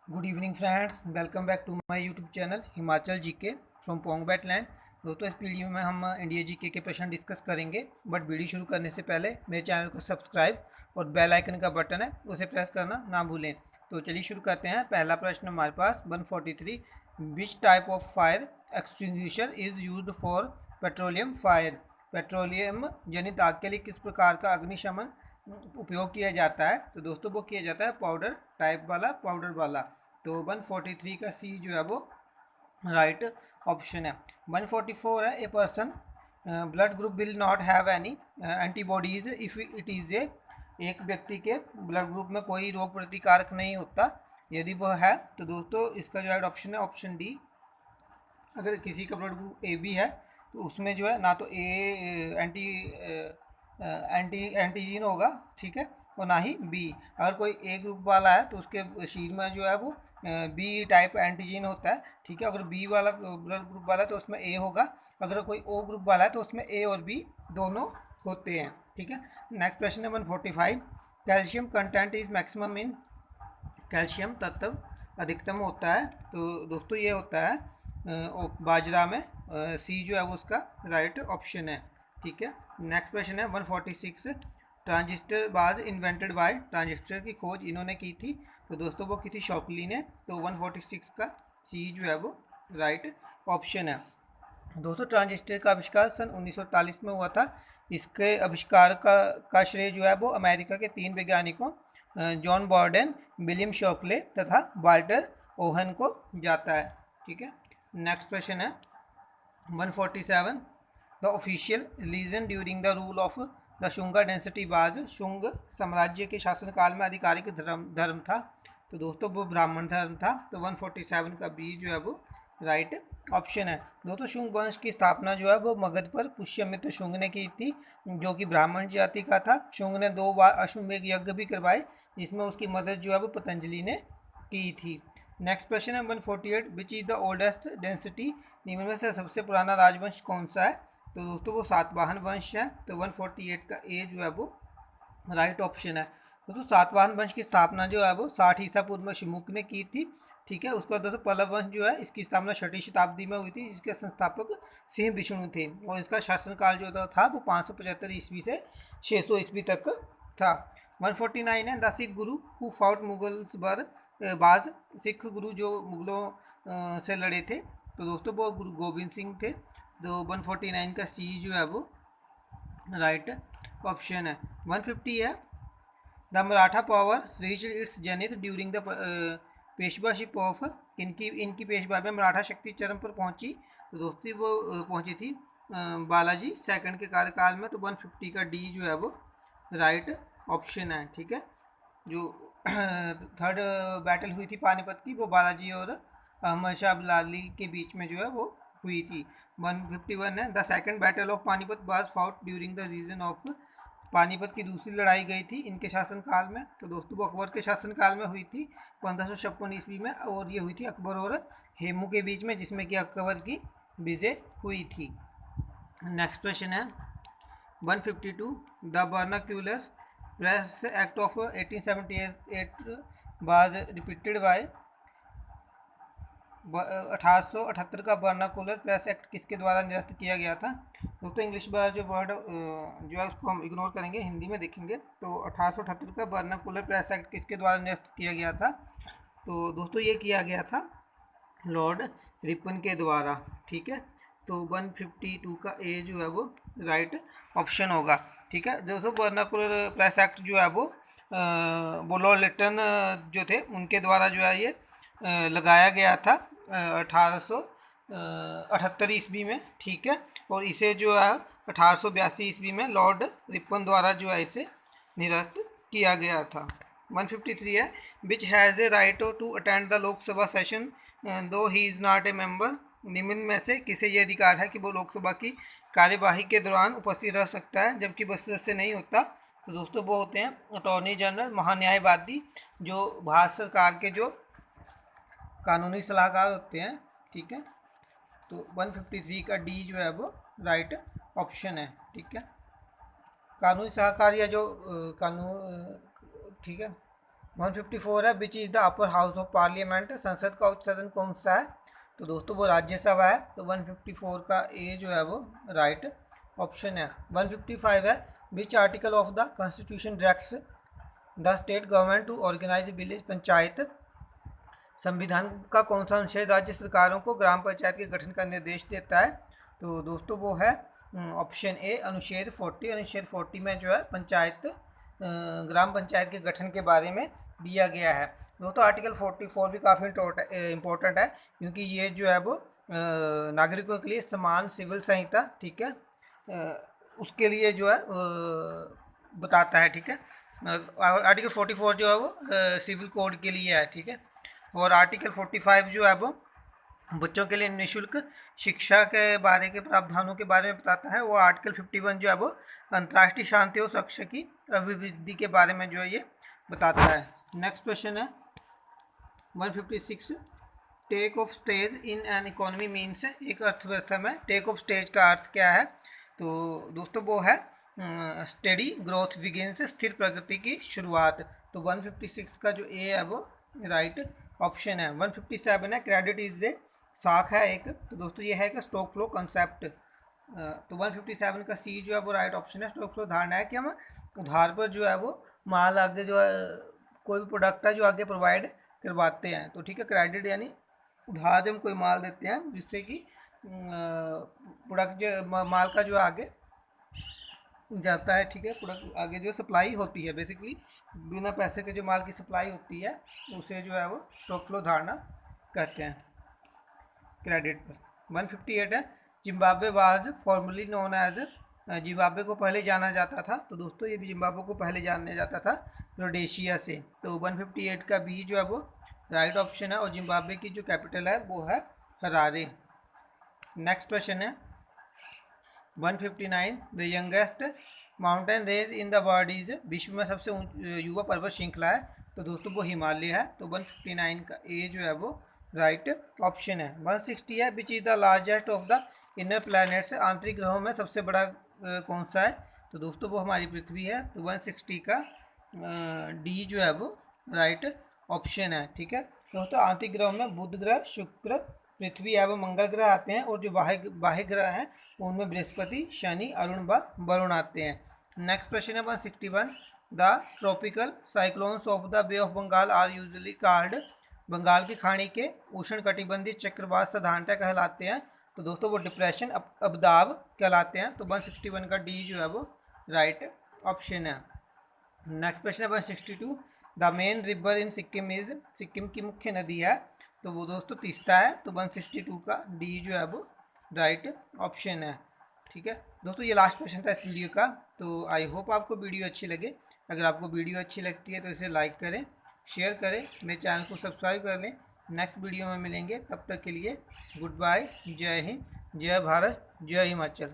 Good evening friends, welcome back to my YouTube channel Himachal GK from पोंगबैट land. दोस्तों, इस video में हम इंडिया जीके के प्रश्न डिस्कस करेंगे। बट वीडियो शुरू करने से पहले मेरे चैनल को सब्सक्राइब और बेल आइकन का बटन है उसे प्रेस करना ना भूलें। तो चलिए शुरू करते हैं। पहला प्रश्न हमारे पास 143, which type of fire extinguisher is used for petroleum fire. Petroleum जनित आग के लिए किस प्रकार का अग्निशमन उपयोग किया जाता है? तो दोस्तों वो किया जाता है पाउडर टाइप वाला, पाउडर वाला। तो 143 का सी जो है वो राइट ऑप्शन है। 144 है, a person blood group will not have any antibodies if it is a. एक व्यक्ति के ब्लड ग्रुप में कोई रोग प्रतिकारक नहीं होता यदि वह है। तो दोस्तों इसका जो राइट ऑप्शन है ऑप्शन डी। अगर किसी का ब्लड ग्रुप ए बी है तो उसमें जो है ना तो ए एंटीजीन होगा, ठीक है, और ना ही बी। अगर कोई ए ग्रुप वाला है तो उसके शरीर में जो है वो बी टाइप एंटीजीन होता है, ठीक है। अगर बी वाला ब्लड ग्रुप वाला है तो उसमें ए होगा। अगर कोई ओ ग्रुप वाला है तो उसमें ए और बी दोनों होते हैं, ठीक है। नेक्स्ट क्वेश्चन है 145, calcium content is maximum in. Calcium तत्व अधिकतम होता है तो दोस्तों ये होता है बाजरा में। सी जो है वो उसका राइट ऑप्शन है, ठीक है। नेक्स्ट क्वेश्चन है 146, transistor was invented by. Transistor की खोज इन्होंने की थी तो दोस्तों वो की थी शॉकली ने। तो 146 का सी जो है वो राइट ऑप्शन है। दोस्तों ट्रांजिस्टर का आविष्कार सन 1948 में हुआ था। इसके आविष्कार का श्रेय जो है वो अमेरिका के 3 वैज्ञानिकों जॉन बॉर्डन, विलियम शॉकले तथा वाल्टर ओहन को जाता है, ठीक है। नेक्स्ट क्वेश्चन है 147, the official religion during the rule of the Shunga density was. Shunga साम्राज्य के शासनकाल में आधिकारिक धर्म था तो दोस्तों वो ब्राह्मण धर्म था। तो 147 का बी जो है वो राइट ऑप्शन है। दोस्तों शुंग वंश की स्थापना जो है वो मगध पर पुष्यमित्र शुंग ने की थी, जो कि ब्राह्मण जाति का था। शुंग ने 2 बार अश्वमेध यज्ञ भी करवाए जिसमें उसकी मदद जो है वो पतंजलि ने की थी। नेक्स्ट क्वेश्चन है 148, which is the oldest density. निम्न में से सबसे पुराना राजवंश कौन सा है? तो दोस्तों वो सातवाहन वंश है। तो 148 का ए जो है वो राइट ऑप्शन है। दोस्तों सातवाहन वंश की स्थापना जो है वो 60 ईसा पूर्व में शिमुक ने की थी, ठीक है। उसके बाद दोस्तों पल्लव वंश जो है इसकी स्थापना 6वीं शताब्दी में हुई थी, जिसके संस्थापक सिंह विष्णु थे और इसका शासनकाल जो था वो 575 ईस्वी से 600 ईस्वी तक था। 149 है, the Sikh Guru who fought Mughals वर। बाज सिख गुरु जो मुगलों से लड़े थे तो दोस्तों वो गुरु गोविंद सिंह थे। तो 149 का सी जो है वो राइट ऑप्शन है। 150 है, the Maratha power reach its zenith during the Peshwaship of. इनकी पेशवा में मराठा शक्ति चरम पर पहुंची तो दोस्ती वो पहुंची थी बालाजी सेकंड के कार्यकाल में। तो 150 का डी जो है वो राइट ऑप्शन है, ठीक है। जो थर्ड बैटल हुई थी पानीपत की वो बालाजी और अहमद शाह अब्दाली के बीच में जो है वो हुई थी। 151 है, the second battle of Panipat was fought during the region of. Panipat की दूसरी लड़ाई गई थी इनके शासनकाल में तो दोस्तों वो अकबर के शासनकाल में हुई थी 1556 ईस्वी में, और ये हुई थी अकबर और हेमू के बीच में जिसमें कि अकबर की विजय हुई थी। नेक्स्ट क्वेश्चन है 152, the vernacular press act of 1878 was repeated bye. 1878 का वर्नाकुलर प्रेस एक्ट किसके द्वारा निरस्त किया गया था? दोस्तों इंग्लिश वाला जो वर्ड जो है उसको हम इग्नोर करेंगे, हिंदी में देखेंगे। तो 1878 का वर्नाकुलर प्रेस एक्ट किसके द्वारा निरस्त किया गया था? तो दोस्तों ये किया गया था लॉर्ड रिपन के द्वारा, ठीक है। तो 152 का ए जो है वो राइट ऑप्शन होगा, ठीक है। दोस्तों वर्नाकुलर प्रेस एक्ट जो है वो लॉर्ड लिटन जो थे उनके द्वारा जो है ये लगाया गया था 1878 ईस्वी में, ठीक है। और इसे जो है 1882 ईस्वी में लॉर्ड रिपन द्वारा जो है इसे निरस्त किया गया था। 153 है, which has a right to attend the Lok Sabha session though he is not a member. निम्न में से किसे ये अधिकार है कि वो लोकसभा की कार्यवाही के दौरान उपस्थित रह सकता है जबकि वह सदस्य नहीं होता? तो दोस्तों वो होते हैं अटॉर्नी जनरल, महान्यायवादी, जो भारत सरकार के जो कानूनी सलाहकार होते हैं, ठीक है। तो 153 का डी जो है वो राइट ऑप्शन है, ठीक है। कानूनी सलाहकार या जो कानून, ठीक है, 154 है which is the upper house of parliament, संसद का उच्च सदन कौन सा है? तो दोस्तों वो राज्यसभा है। तो 154 का ए जो है वो राइट ऑप्शन है। 155 है which article of the constitution directs the state government to organise village panchayat, संविधान का कौन सा अनुच्छेद राज्य सरकारों को ग्राम पंचायत के गठन का निर्देश देता है? तो दोस्तों वो है ऑप्शन ए अनुच्छेद 40। अनुच्छेद 40 में जो है पंचायत ग्राम पंचायत के गठन के बारे में दिया गया है। दोस्तों आर्टिकल 44 भी काफ़ी इम्पोर्टेंट है, क्योंकि ये जो है वो नागरिकों के लिए समान सिविल संहिता, ठीक है, उसके लिए जो है बताता है, ठीक है। आर्टिकल 44 जो है वो सिविल कोड के लिए है, ठीक है। और आर्टिकल 45 जो है वो बच्चों के लिए निःशुल्क शिक्षा के बारे के प्रावधानों के बारे में बताता है। और आर्टिकल 51 जो है वो अंतर्राष्ट्रीय शांति और सुरक्षा की अभिवृद्धि के बारे में जो है ये बताता है। नेक्स्ट क्वेश्चन है 156 take off stage in an economy means, एक अर्थव्यवस्था में टेक ऑफ स्टेज का अर्थ क्या है? तो दोस्तों वो है स्टेडी ग्रोथ बिगिंस, स्थिर प्रगति की शुरुआत। तो 156 का जो ए है वो राइट ऑप्शन है। 157 है क्रेडिट इज ए साख है एक, तो दोस्तों ये है कि स्टॉक फ्लो कंसेप्ट। तो 157 का सी जो है वो राइट ऑप्शन है। स्टॉक फ्लो धारणा है कि हम उधार पर जो है वो माल आगे जो है कोई भी प्रोडक्ट है जो आगे प्रोवाइड करवाते हैं, तो ठीक है। क्रेडिट यानी उधार जब हम कोई माल देते हैं जिससे कि प्रोडक्ट जो माल का जो आगे जाता है, ठीक है, प्रोडक्ट आगे जो सप्लाई होती है, बेसिकली बिना पैसे के जो माल की सप्लाई होती है उसे जो है वो स्टॉक फ्लो धारणा कहते हैं क्रेडिट पर। 158 है Zimbabwe was formerly known as, Zimbabwe को पहले जाना जाता था, तो दोस्तों ये भी जिम्बाब्वे को पहले जाना जाता था रोडेशिया से। तो 158 का बी जो है वो राइट ऑप्शन है। और जिम्बाब्वे की जो कैपिटल है वो है हरारे। नेक्स्ट क्वेश्चन है 159 the youngest mountain range in the world is, विश्व में सबसे युवा पर्वत श्रृंखला है, तो दोस्तों वो हिमालय है। तो 159 का ए जो है वो राइट ऑप्शन है। 160 है which is the largest of the inner planets, आंतरिक ग्रहों में सबसे बड़ा कौन सा है? तो दोस्तों वो हमारी पृथ्वी है। तो 160 का डी जो है वो राइट ऑप्शन है, ठीक है। दोस्तों आंतरिक ग्रहों में बुध ग्रह, शुक्र, पृथ्वी एवं मंगल ग्रह आते हैं, और जो बाह्य ग्रह हैं उनमें बृहस्पति, शनि, अरुण व वरुण आते हैं। नेक्स्ट क्वेश्चन है 161 the tropical cyclones of the bay of Bengal are usually called, Bengal की खाड़ी के उष्ण कटिबंधीय चक्रवात साधारणतः कहलाते हैं, तो दोस्तों वो डिप्रेशन अवदाब कहलाते हैं। तो 161 का डी जो है वो राइट ऑप्शन है। नेक्स्ट क्वेश्चन है 162 the main river in Sikkim is, Sikkim की मुख्य नदी है, तो वो दोस्तों तीस्ता है। तो 162 का डी जो है वो राइट ऑप्शन है, ठीक है। दोस्तों ये लास्ट क्वेश्चन था इस वीडियो का। तो आई होप आपको वीडियो अच्छी लगे। अगर आपको वीडियो अच्छी लगती है तो इसे लाइक करें, शेयर करें, मेरे चैनल को सब्सक्राइब कर लें। नेक्स्ट वीडियो में मिलेंगे, तब तक के लिए गुड बाय, जय हिंद, जय भारत, जय हिमाचल।